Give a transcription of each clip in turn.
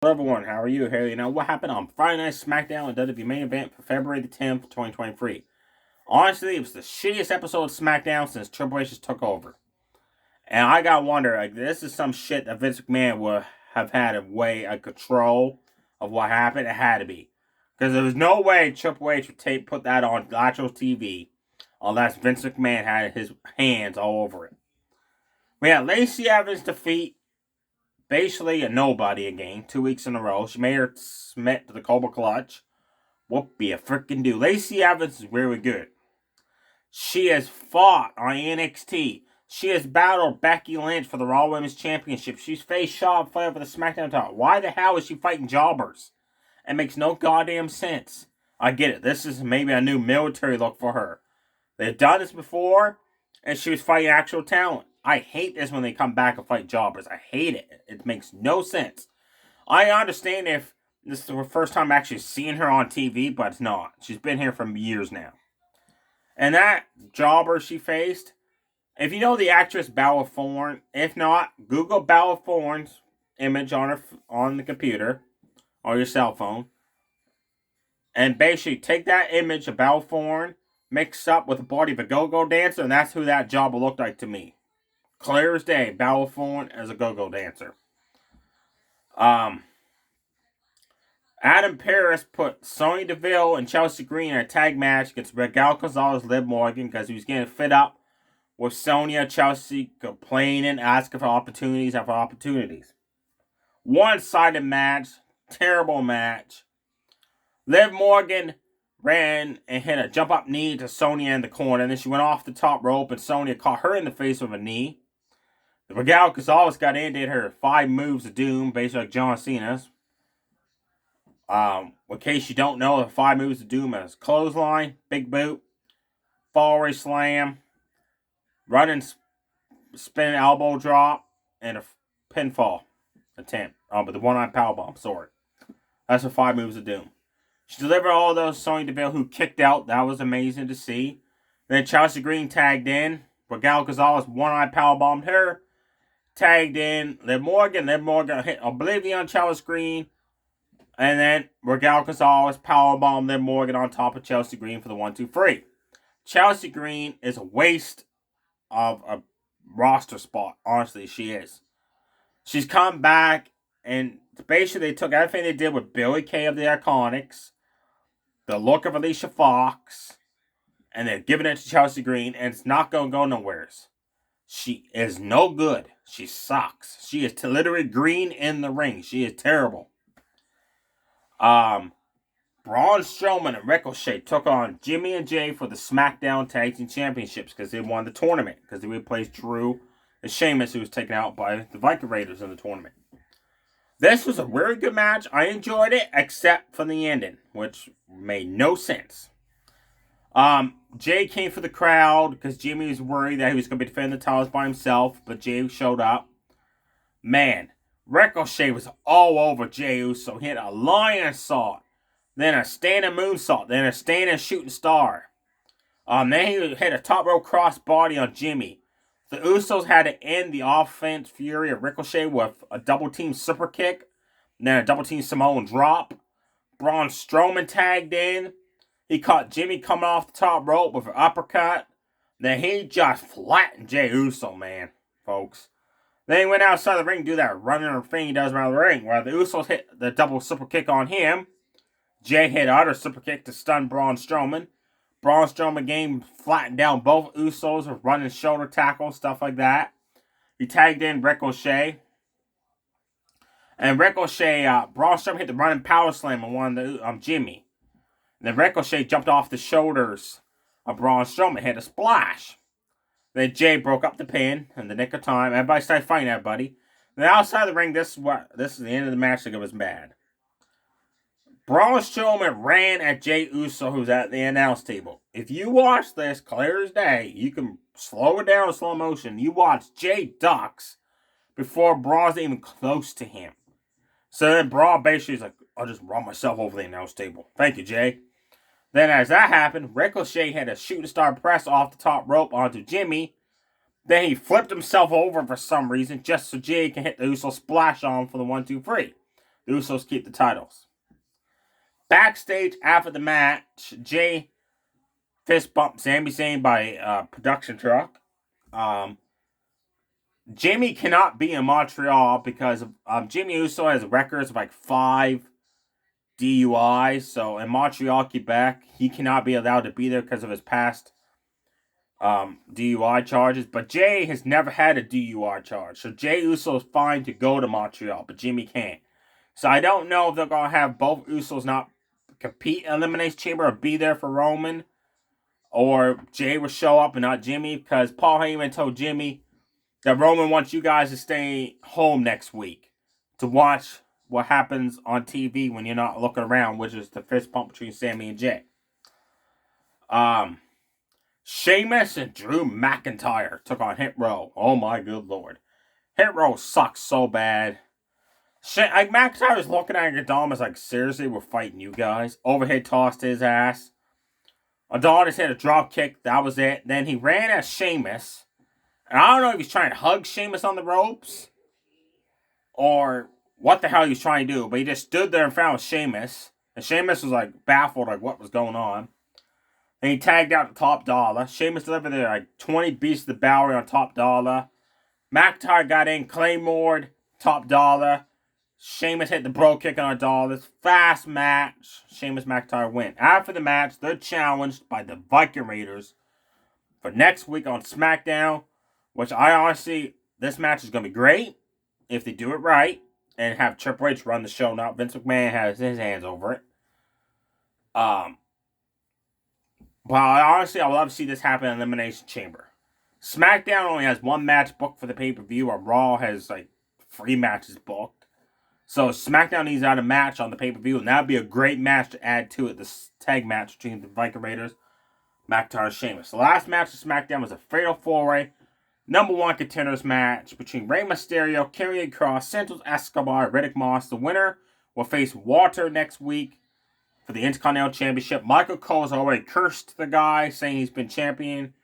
Hello everyone, how are you? Hey, you know what happened on Friday Night SmackDown and WWE main event for February the 10th, 2023. Honestly, it was the shittiest episode of SmackDown since Triple H just took over. And I gotta wonder, this is some shit that Vince McMahon would have had a way of control of what happened. It had to be. Because there was no way Triple H would put that on actual TV unless Vince McMahon had his hands all over it. We had Lacey Evans defeat basically a nobody again, 2 weeks in a row. She made her submit to the Cobra Clutch. Whoopie a freaking do. Lacey Evans is really good. She has fought on NXT. She has battled Becky Lynch for the Raw Women's Championship. She's faced Charlotte Flair for the SmackDown title. Why the hell is she fighting jobbers? It makes no goddamn sense. I get it. This is maybe a new military look for her. They've done this before, and she was fighting actual talent. I hate this when they come back and fight jobbers. I hate it. It makes no sense. I understand if this is the first time actually seeing her on TV, but it's not. She's been here for years now. And that jobber she faced, if you know the actress Bella Thorne, if not, Google Bella Thorne's image on the computer or your cell phone, and basically take that image of Bella Thorne mixed up with the body of a go-go dancer, and that's who that jobber looked like to me. Clear as day, Bella Thorne as a go-go dancer. Adam Pearce put Sonya Deville and Chelsea Green in a tag match against Raquel Gonzalez, Liv Morgan, because he was getting fed up with Sonya, Chelsea complaining, asking for opportunities after opportunities. One-sided match, terrible match. Liv Morgan ran and hit a jump-up knee to Sonya in the corner, and then she went off the top rope, and Sonya caught her in the face with a knee. Raquel Gonzalez got in, did her 5 moves of doom, basically like John Cena's. In case you don't know, the 5 moves of doom is clothesline, big boot, fall slam, running spin elbow drop, and a pinfall attempt. But the one-eye powerbomb, sorry. That's the 5 moves of doom. She delivered all those. Sonya Deville, who kicked out. That was amazing to see. Then Chelsea Green tagged in. Raquel Gonzalez one-eye powerbombed her. Tagged in Liv Morgan. Liv Morgan hit Oblivion on Chelsea Green. And then Raquel Gonzalez powerbombed Liv Morgan on top of Chelsea Green for the 1-2-3. Chelsea Green is a waste of a roster spot. Honestly, she is. She's come back, and basically they took everything they did with Billie Kay of the Iconics, the look of Alicia Fox, and they're giving it to Chelsea Green, and it's not going to go nowheres. She is no good. She sucks. She is literally green in the ring. She is terrible. Braun Strowman and Ricochet took on Jimmy and Jay for the SmackDown Tag Team Championships because they won the tournament. Because they replaced Drew and Sheamus, who was taken out by the Viking Raiders in the tournament. This was a very good match. I enjoyed it, except for the ending, which made no sense. Jay came for the crowd because Jimmy was worried that he was going to be defending the titles by himself, but Jay showed up. Man, Ricochet was all over Jey Uso. He hit a lionsault, then a standing moonsault, then a standing shooting star. Then he hit a top rope crossbody on Jimmy. The Usos had to end the offense fury of Ricochet with a double team super kick, then a double team Samoan drop. Braun Strowman tagged in. He caught Jimmy coming off the top rope with an uppercut. Then he just flattened Jey Uso, man, folks. Then he went outside the ring to do that running thing he does around the ring, where the Usos hit the double super kick on him. Jay hit another super kick to stun Braun Strowman. Braun Strowman game flattened down both Usos with running shoulder tackles, stuff like that. He tagged in Ricochet. And Ricochet, Braun Strowman hit the running power slam on one of Jimmy. And then Ricochet jumped off the shoulders of Braun Strowman, hit a splash. Then Jay broke up the pin in the nick of time. Everybody started fighting everybody. Then outside the ring, this is the end of the match. Like it was bad. Braun Strowman ran at Jey Uso, who's at the announce table. If you watch this, clear as day, you can slow it down in slow motion. You watch Jay ducks before Braun's even close to him. So then Braun basically is like, I'll just run myself over the announce table. Thank you, Jay. Then as that happened, Ricochet had a shooting star press off the top rope onto Jimmy. Then he flipped himself over for some reason, just so Jay can hit the Uso splash on for the 1-2-3. The Usos keep the titles. Backstage after the match, Jay fist bumped Sami Zayn by a production truck. Jimmy cannot be in Montreal because Jimmy Uso has records of like 5 DUIs. So in Montreal, Quebec, he cannot be allowed to be there because of his past DUI charges. But Jay has never had a DUI charge. So Jay Uso is fine to go to Montreal, but Jimmy can't. So I don't know if they're going to have both Usos not compete in Elimination Chamber or be there for Roman. Or Jay will show up and not Jimmy, because Paul Heyman told Jimmy that Roman wants you guys to stay home next week to watch what happens on TV when you're not looking around, which is the fist pump between Sami and Jay. Sheamus and Drew McIntyre took on Hit Row. Oh my good lord. Hit Row sucks so bad. McIntyre was looking at Adonis like, seriously, we're fighting you guys. Overhead tossed his ass. Adonis hit a drop kick. That was it. Then he ran at Sheamus. And I don't know if he's trying to hug Sheamus on the ropes or what the hell he was trying to do. But he just stood there in front of Sheamus. And Sheamus was like baffled like what was going on. Then he tagged out to Top Dollar. Sheamus delivered there like 20 beats to the Bowery on Top Dollar. McIntyre got in, Claymore'd Top Dollar. Sheamus hit the bro kick on Adonis. Fast match. Sheamus McIntyre win. After the match, they're challenged by the Viking Raiders for next week on SmackDown. Which I honestly, this match is going to be great if they do it right and have Triple H run the show. Now Vince McMahon has his hands over it. But I would love to see this happen in Elimination Chamber. SmackDown only has one match booked for the pay-per-view, while Raw has like 3 matches booked. So SmackDown needs out a match on the pay-per-view, and that would be a great match to add to it. This tag match between the Viking Raiders, McIntyre, and Sheamus. The last match of SmackDown was a Fatal 4-Way number 1 contenders match between Rey Mysterio, Karrion Kross, Santos Escobar, and Riddick Moss. The winner will face Walter next week for the Intercontinental Championship. Michael Cole has already cursed the guy, saying he's been champion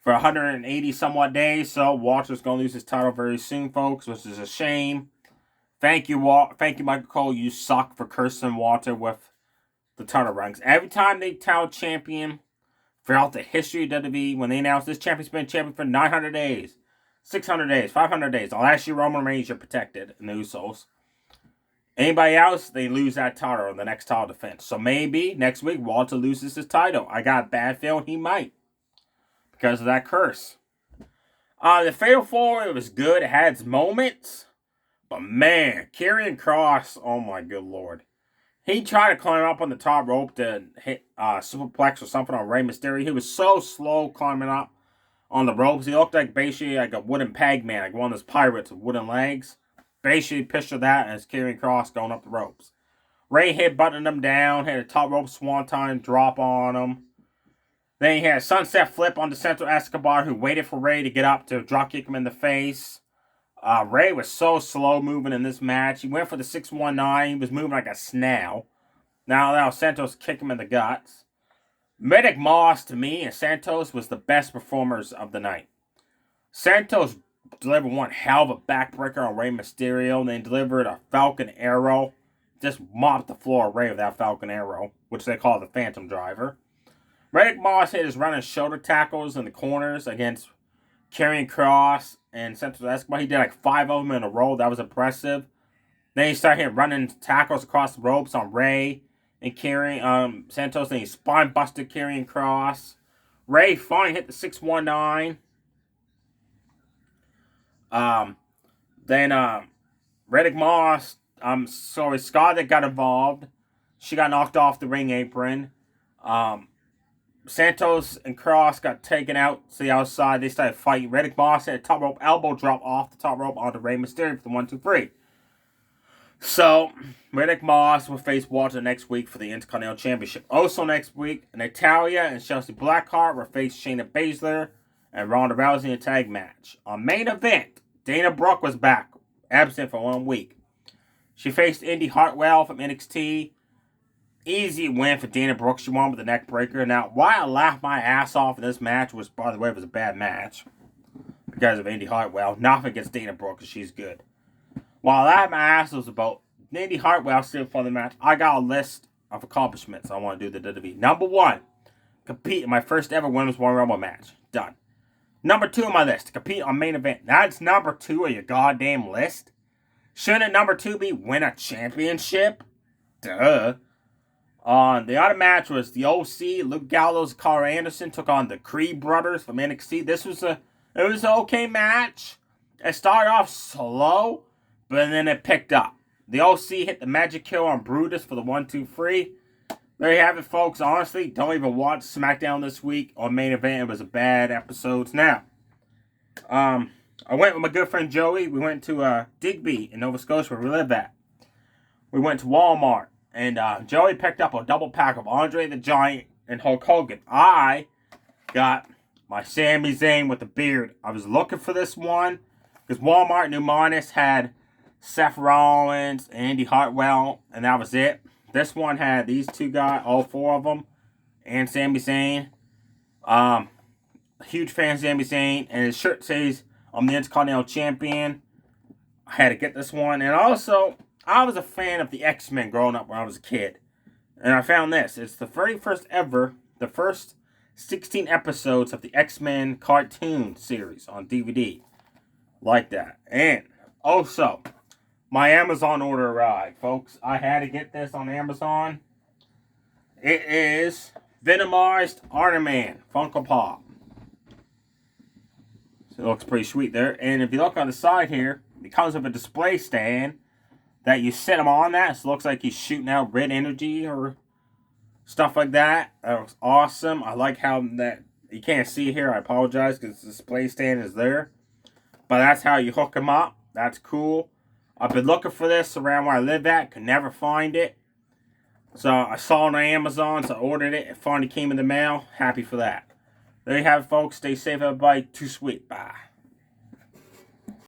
for 180 somewhat days. So Walter's going to lose his title very soon, folks, which is a shame. Thank you, Michael Cole. You suck for cursing Walter with the title ranks. Every time they tell champion throughout the history of WWE, when they announce this champion's been champion for 900 days, 600 days, 500 days, the last year Roman Reigns are protected in the Usos. Anybody else, they lose that title in the next title defense. So maybe next week Walter loses his title. I got a bad feeling he might because of that curse. The Fatal 4-Way was good. It had its moments. But man, Karrion Kross, oh my good lord. He tried to climb up on the top rope to hit superplex or something on Rey Mysterio. He was so slow climbing up on the ropes. He looked like basically like a wooden peg man, like one of those pirates with wooden legs. Basically picture that as Karrion Kross going up the ropes. Rey hit buttoning him down, had a top rope swanton drop on him. Then he had a sunset flip on the Santos Escobar, who waited for Rey to get up to drop kick him in the face. Rey was so slow moving in this match. He went for the 619. He was moving like a snail. Now Santos kick him in the guts. Riddick Moss, to me, and Santos was the best performers of the night. Santos delivered one hell of a backbreaker on Rey Mysterio, and then delivered a Falcon Arrow. Just mopped the floor of Rey with that Falcon Arrow, which they call the Phantom Driver. Riddick Moss hit his running shoulder tackles in the corners against Karrion Kross and Santos Escobar. He did like 5 of them in a row. That was impressive. Then he started hitting running tackles across the ropes on Rey and Santos. Then he spine busted Karrion Kross. Rey finally hit the 619. Then Riddick Moss, Scarlett got involved. She got knocked off the ring apron. Santos and Kross got taken out to the outside. They started fighting. Riddick Moss had a top rope elbow drop off the top rope onto Rey Mysterio for the 1-2-3. So, Riddick Moss will face Walter next week for the Intercontinental Championship. Also next week, Natalya and Chelsea Blackheart will face Shayna Baszler and Ronda Rousey in a tag match. On main event, Dana Brooke was back, absent for 1 week. She faced Indy Hartwell from NXT. Easy win for Dana Brooke. She won with the neck breaker. Now, why I laughed my ass off in this match was, by the way, it was a bad match because of Indy Hartwell. Nothing against Dana Brooke because she's good. While I laughed my ass was about Andy Hartwell still for the match. I got a list of accomplishments I want to do the WWE. Number 1, compete in my first ever Women's Royal Rumble match. Done. Number 2 on my list, compete on main event. That's number 2 on your goddamn list. Shouldn't number 2 be win a championship? Duh. The other match was the OC, Luke Gallows, Carl Anderson took on the Creed brothers from NXT. It was an okay match. It started off slow, but then it picked up. The OC hit the magic kill on Brutus for the 1-2-3. There you have it, folks. Honestly, don't even watch SmackDown this week on main event. It was a bad episode. Now, I went with my good friend Joey. We went to Digby in Nova Scotia, where we live at. We went to Walmart. And Joey picked up a double pack of Andre the Giant and Hulk Hogan. I got my Sami Zayn with the beard. I was looking for this one because Walmart New Minus had Seth Rollins, Andy Hartwell, and that was it. This one had these two guys, all 4 of them, and Sami Zayn. Huge fan of Sami Zayn, and his shirt says, I'm the Intercontinental Champion. I had to get this one, and also, I was a fan of the X-Men growing up when I was a kid. And I found this. It's the very first ever, the first 16 episodes of the X-Men cartoon series on DVD. Like that. And also, my Amazon order arrived, folks. I had to get this on Amazon. It is Venomized Iron Man Funko Pop. So it looks pretty sweet there. And if you look on the side here, it comes with a display stand that you set him on that. So it looks like he's shooting out red energy or stuff like that. That looks awesome. I like how that, you can't see it here. I apologize because the display stand is there. But that's how you hook him up. That's cool. I've been looking for this around where I live at. Could never find it. So I saw it on Amazon. So I ordered it. It finally came in the mail. Happy for that. There you have it, folks. Stay safe, everybody. Too sweet. Bye.